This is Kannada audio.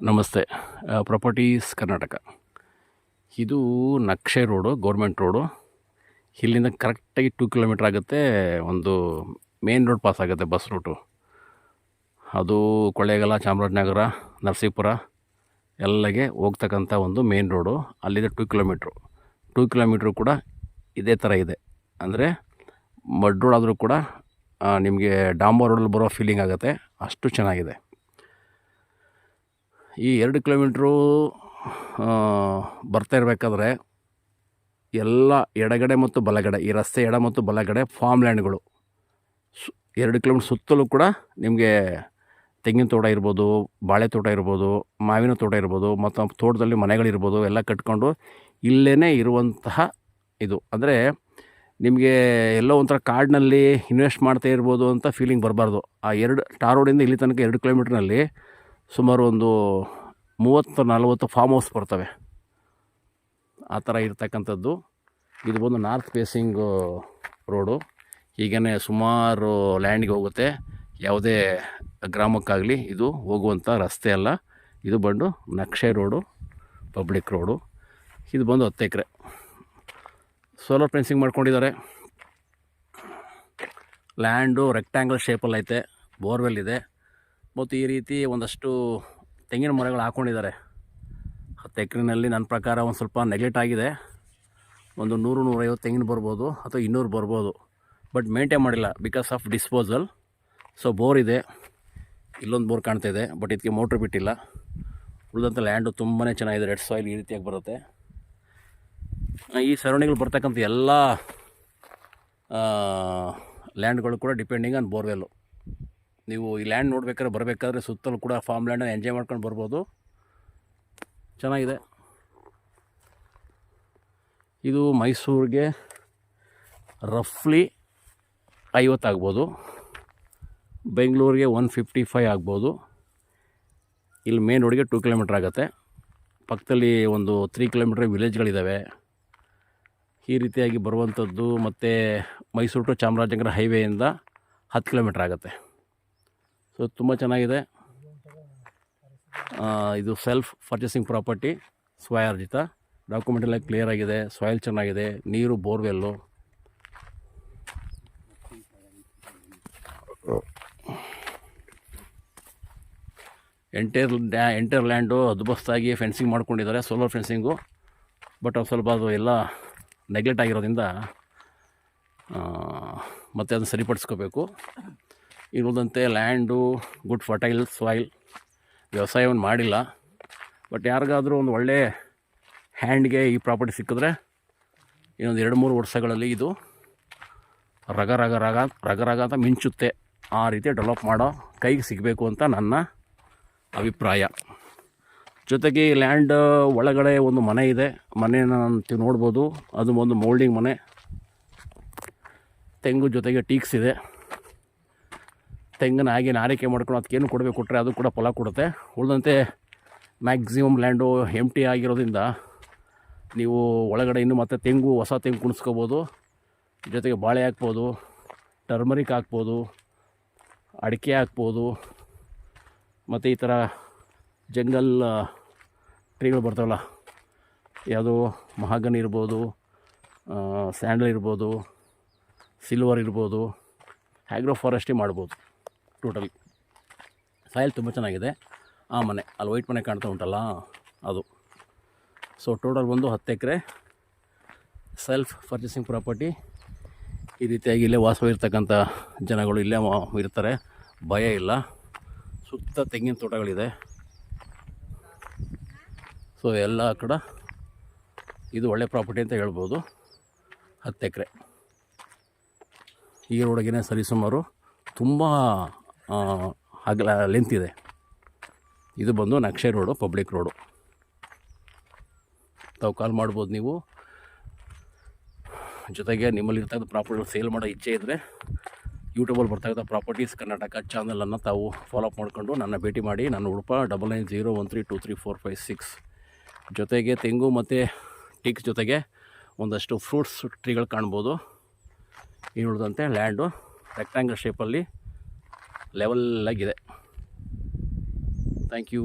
ನಮಸ್ತೆ. ಪ್ರಾಪರ್ಟೀಸ್ ಕರ್ನಾಟಕ. ಇದು ನಕ್ಷೆ ರೋಡು, ಗೌರ್ಮೆಂಟ್ ರೋಡು. ಇಲ್ಲಿಂದ ಕರೆಕ್ಟಾಗಿ 2 ಕಿಲೋಮೀಟ್ರ್ ಆಗುತ್ತೆ. ಒಂದು ಮೇನ್ ರೋಡ್ ಪಾಸ್ ಆಗುತ್ತೆ, ಬಸ್ ರೂಟು. ಅದು ಕೊಳ್ಳೇಗಾಲ, ಚಾಮರಾಜನಗರ, ನರಸೀಪುರ ಎಲ್ಲಗೆ ಹೋಗ್ತಕ್ಕಂಥ ಒಂದು ಮೇನ್ ರೋಡು. ಅಲ್ಲಿಂದ 2 ಕಿಲೋಮೀಟ್ರು ಕೂಡ ಇದೇ ಥರ ಇದೆ. ಅಂದರೆ ಮಡ್ ರೋಡ್ ಆದರೂ ಕೂಡ ನಿಮಗೆ ಡಾಂಬರ್ ರೋಡಲ್ಲಿ ಬರೋ ಫೀಲಿಂಗ್ ಆಗುತ್ತೆ, ಅಷ್ಟು ಚೆನ್ನಾಗಿದೆ. ಈ 2 ಕಿಲೋಮೀಟ್ರು ಬರ್ತಾ ಇರಬೇಕಾದ್ರೆ ಎಲ್ಲ ಎಡಗಡೆ ಮತ್ತು ಬಲಗಡೆ, ಈ ರಸ್ತೆ ಎಡ ಮತ್ತು ಬಲಗಡೆ ಫಾರ್ಮ್ ಲ್ಯಾಂಡ್ಗಳು. 2 ಕಿಲೋಮೀಟ್ರ್ ಸುತ್ತಲೂ ಕೂಡ ನಿಮಗೆ ತೆಂಗಿನ ತೋಟ ಇರ್ಬೋದು, ಬಾಳೆ ತೋಟ ಇರ್ಬೋದು, ಮಾವಿನ ತೋಟ ಇರ್ಬೋದು, ಮತ್ತು ತೋಟದಲ್ಲಿ ಮನೆಗಳಿರ್ಬೋದು, ಎಲ್ಲ ಕಟ್ಕೊಂಡು ಇಲ್ಲೇ ಇರುವಂತಹ ಇದು. ಅಂದರೆ ನಿಮಗೆ ಎಲ್ಲೋ ಒಂಥರ ಕಾಡಿನಲ್ಲಿ ಇನ್ವೆಸ್ಟ್ ಮಾಡ್ತಾ ಇರ್ಬೋದು ಅಂತ ಫೀಲಿಂಗ್ ಬರಬಾರ್ದು. ಆ ಟಾರ್ ರೋಡಿಂದ ಇಲ್ಲಿ ತನಕ 2 ಕಿಲೋಮೀಟ್ರ್ನಲ್ಲಿ ಸುಮಾರು ಒಂದು 30-40 ಫಾರ್ಮ್ ಹೌಸ್ ಬರ್ತವೆ. ಆ ಥರ ಇರ್ತಕ್ಕಂಥದ್ದು. ಇದು ಬಂದು ನಾರ್ತ್ ಫೇಸಿಂಗ್ ರೋಡು. ಹೀಗೇ ಸುಮಾರು ಲ್ಯಾಂಡ್ಗೆ ಹೋಗುತ್ತೆ. ಯಾವುದೇ ಗ್ರಾಮಕ್ಕಾಗಲಿ ಇದು ಹೋಗುವಂಥ ರಸ್ತೆ ಅಲ್ಲ. ಇದು ಬಂದು ನಕ್ಷೆ ರೋಡು, ಪಬ್ಲಿಕ್ ರೋಡು. ಇದು ಬಂದು 10 ಎಕರೆ. ಸೋಲಾರ್ ಫೆನ್ಸಿಂಗ್ ಮಾಡ್ಕೊಂಡಿದ್ದಾರೆ. ಲ್ಯಾಂಡು ರೆಕ್ಟ್ಯಾಂಗಲ್ ಶೇಪಲ್ಲಿ ಐತೆ. ಬೋರ್ವೆಲ್ ಇದೆ. ಮತ್ತು ಈ ರೀತಿ ಒಂದಷ್ಟು ತೆಂಗಿನ ಮರಗಳು ಹಾಕ್ಕೊಂಡಿದ್ದಾರೆ. 10 ಎಕರೆನಲ್ಲಿ ನನ್ನ ಪ್ರಕಾರ ಒಂದು ಸ್ವಲ್ಪ ನೆಗ್ಲೆಕ್ಟ್ ಆಗಿದೆ. ಒಂದು 100-150 ತೆಂಗಿನ ಬರ್ಬೋದು, ಅಥವಾ 200 ಬರ್ಬೋದು. ಬಟ್ ಮೇಂಟೈನ್ ಮಾಡಿಲ್ಲ because of disposal. So bore ಇದೆ, ಇಲ್ಲೊಂದು ಬೋರ್ ಕಾಣ್ತಾ ಇದೆ, ಬಟ್ ಇದಕ್ಕೆ ಮೋಟ್ರ್ ಬಿಟ್ಟಿಲ್ಲ. ಉಳಿದಂಥ ಲ್ಯಾಂಡು ತುಂಬಾ ಚೆನ್ನಾಗಿದೆ. ರೆಡ್ ಸಾಯಿಲ್ ಈ ರೀತಿಯಾಗಿ ಬರುತ್ತೆ. ಈ ಸರೌಂಡಿಂಗಲ್ಲಿ ಬರ್ತಕ್ಕಂಥ ಎಲ್ಲ ಲ್ಯಾಂಡ್ಗಳು ಕೂಡ ಡಿಪೆಂಡಿಂಗ್ ಆನ್ ಬೋರ್ವೆಲ್ಲು. ನೀವು ಈ ಲ್ಯಾಂಡ್ ಬರಬೇಕಾದ್ರೆ ಸುತ್ತಲೂ ಕೂಡ ಫಾರ್ಮ್ ಲ್ಯಾಂಡನ್ನು ಎಂಜಾಯ್ ಮಾಡ್ಕೊಂಡು ಬರ್ಬೋದು. ಚೆನ್ನಾಗಿದೆ. ಇದು ಮೈಸೂರಿಗೆ ರಫ್ಲಿ 50 ಆಗ್ಬೋದು, ಬೆಂಗಳೂರಿಗೆ 155 ಆಗ್ಬೋದು. ಇಲ್ಲಿ ಮೇನ್ ರೋಡಿಗೆ 2 ಕಿಲೋಮೀಟ್ರ್ ಆಗುತ್ತೆ. ಪಕ್ಕದಲ್ಲಿ ಒಂದು 3 ಕಿಲೋಮೀಟ್ರ್ ವಿಲೇಜ್ಗಳಿದ್ದಾವೆ. ಈ ರೀತಿಯಾಗಿ ಬರುವಂಥದ್ದು. ಮತ್ತು ಮೈಸೂರು ಟು ಚಾಮರಾಜನಗರ ಹೈವೇಯಿಂದ 10 ಕಿಲೋಮೀಟ್ರ್ ಆಗುತ್ತೆ. ಸೊ ತುಂಬ ಚೆನ್ನಾಗಿದೆ. ಇದು ಸೆಲ್ಫ್ ಪರ್ಚೇಸಿಂಗ್ ಪ್ರಾಪರ್ಟಿ, ಸ್ವಯಾರ್ಜಿತ. ಡಾಕ್ಯುಮೆಂಟ್ ಎಲ್ಲ ಕ್ಲಿಯರ್ ಆಗಿದೆ. ಸಾಯಿಲ್ ಚೆನ್ನಾಗಿದೆ, ನೀರು ಬೋರ್ವೆಲ್ಲು. ಎಂಟೈರ್ ಲ್ಯಾಂಡು ಅದ್ಭುತವಾಗಿ ಫೆನ್ಸಿಂಗ್ ಮಾಡ್ಕೊಂಡಿದ್ದಾರೆ, ಸೋಲಾರ್ ಫೆನ್ಸಿಂಗು. ಬಟ್ ಸ್ವಲ್ಪ ಅದು ಎಲ್ಲ ನೆಗ್ಲೆಕ್ಟ್ ಆಗಿರೋದ್ರಿಂದ ಮತ್ತು ಅದನ್ನು ಸರಿಪಡಿಸ್ಕೋಬೇಕು. ಇರುವುದಂತೆ ಲ್ಯಾಂಡು ಗುಡ್ ಫರ್ಟೈಲ್ ಸಾಯಿಲ್. ವ್ಯವಸಾಯವನ್ನು ಮಾಡಿಲ್ಲ, ಬಟ್ ಯಾರಿಗಾದರೂ ಒಂದು ಒಳ್ಳೆ ಹ್ಯಾಂಡ್ಗೆ ಈ ಪ್ರಾಪರ್ಟಿ ಸಿಕ್ಕಿದ್ರೆ ಇನ್ನೊಂದು 2-3 ವರ್ಷಗಳಲ್ಲಿ ಇದು ರಗ ಅಂತ ಮಿಂಚುತ್ತೆ. ಆ ರೀತಿ ಡೆವಲಪ್ ಮಾಡೋ ಕೈಗೆ ಸಿಗಬೇಕು ಅಂತ ನನ್ನ ಅಭಿಪ್ರಾಯ. ಜೊತೆಗೆ ಈ ಲ್ಯಾಂಡ್ ಒಳಗಡೆ ಒಂದು ಮನೆ ಇದೆ. ಮನೆಯನ್ನು ನೋಡ್ಬೋದು. ಅದು ಒಂದು ಮೋಲ್ಡಿಂಗ್ ಮನೆ. ತೆಂಗು ಜೊತೆಗೆ ಟೀಕ್ಸ್ ಇದೆ. ತೆಂಗನ್ನು ಹಾಗೆ ಆರೈಕೆ ಮಾಡ್ಕೊಂಡು ಅದಕ್ಕೇನು ಕೊಟ್ಟರೆ ಅದು ಕೂಡ ಫಲ ಕೊಡುತ್ತೆ. ಉಳಿದಂತೆ ಮ್ಯಾಕ್ಸಿಮಮ್ ಲ್ಯಾಂಡು ಎಂಟಿ ಆಗಿರೋದ್ರಿಂದ ನೀವು ಒಳಗಡೆ ಇನ್ನೂ ಮತ್ತೆ ಹೊಸ ತೆಂಗು ಕುಣಿಸ್ಕೋಬೋದು. ಜೊತೆಗೆ ಬಾಳೆ ಹಾಕ್ಬೋದು, ಟರ್ಮರಿಕ್ ಹಾಕ್ಬೋದು, ಅಡಿಕೆ ಹಾಕ್ಬೋದು. ಮತ್ತು ಈ ಥರ ಜಂಗಲ್ ಟ್ರೀಗಳು ಬರ್ತಾವಲ್ಲ, ಯಾವುದು ಮಹಾಗನಿ ಇರ್ಬೋದು, ಸ್ಯಾಂಡಲ್ ಇರ್ಬೋದು, ಸಿಲ್ವರ್ ಇರ್ಬೋದು, ಆಗ್ರೋ ಫಾರೆಸ್ಟಿ ಮಾಡ್ಬೋದು. ಟೋಟಲಿ ಸಾಯಿಲ್ ತುಂಬ ಚೆನ್ನಾಗಿದೆ. ಆ ಮನೆ ಅಲ್ಲಿ ವೈಟ್ ಮನೆ ಕಾಣ್ತಾ ಉಂಟಲ್ಲ, ಅದು. ಸೊ ಟೋಟಲ್ ಬಂದು 10 ಎಕರೆ ಸೆಲ್ಫ್ ಪರ್ಚೇಸಿಂಗ್ ಪ್ರಾಪರ್ಟಿ. ಈ ರೀತಿಯಾಗಿ ಇಲ್ಲೇ ವಾಸವಿರ್ತಕ್ಕಂಥ ಜನಗಳು ಇಲ್ಲೇ ಇರ್ತಾರೆ, ಭಯ ಇಲ್ಲ. ಸುತ್ತ ತೆಂಗಿನ ತೋಟಗಳಿದೆ. ಸೊ ಎಲ್ಲ ಕಡೆ ಇದು ಒಳ್ಳೆ ಪ್ರಾಪರ್ಟಿ ಅಂತ ಹೇಳ್ಬೋದು. 10 ಎಕರೆ ಈ ರೋಡಿಗೆ ಸರಿಸುಮಾರು ತುಂಬ ಲೆಂತ್ ಇದೆ. ಇದು ಬಂದು ನಕ್ಷೆ ರೋಡು, ಪಬ್ಲಿಕ್ ರೋಡು. ತಾವು ಕಾಲ್ ಮಾಡ್ಬೋದು ನೀವು. ಜೊತೆಗೆ ನಿಮ್ಮಲ್ಲಿರ್ತಕ್ಕಂಥ ಪ್ರಾಪರ್ಟಿ ಸೇಲ್ ಮಾಡೋ ಇಚ್ಛೆ ಇದ್ದರೆ ಯೂಟ್ಯೂಬಲ್ಲಿ ಬರ್ತಕ್ಕಂಥ ಪ್ರಾಪರ್ಟೀಸ್ ಕರ್ನಾಟಕ ಚಾನಲನ್ನು ತಾವು ಫಾಲೋಅಪ್ ಮಾಡಿಕೊಂಡು ನನ್ನ ಭೇಟಿ ಮಾಡಿ. ನನ್ನ ಉಡುಪ 9901323456. ಜೊತೆಗೆ ತೆಂಗು ಮತ್ತು ಟೀಕ್ಸ್ ಜೊತೆಗೆ ಒಂದಷ್ಟು ಫ್ರೂಟ್ಸ್ ಟ್ರೀಗಳು ಕಾಣ್ಬೋದು. ಇನ್ನು ಉಳಿದಂತೆ ಲ್ಯಾಂಡು ರೆಕ್ಟ್ಯಾಂಗಲ್ ಶೇಪಲ್ಲಿ ಲೆವೆಲ್ಲಾಗಿದೆ. Thank you.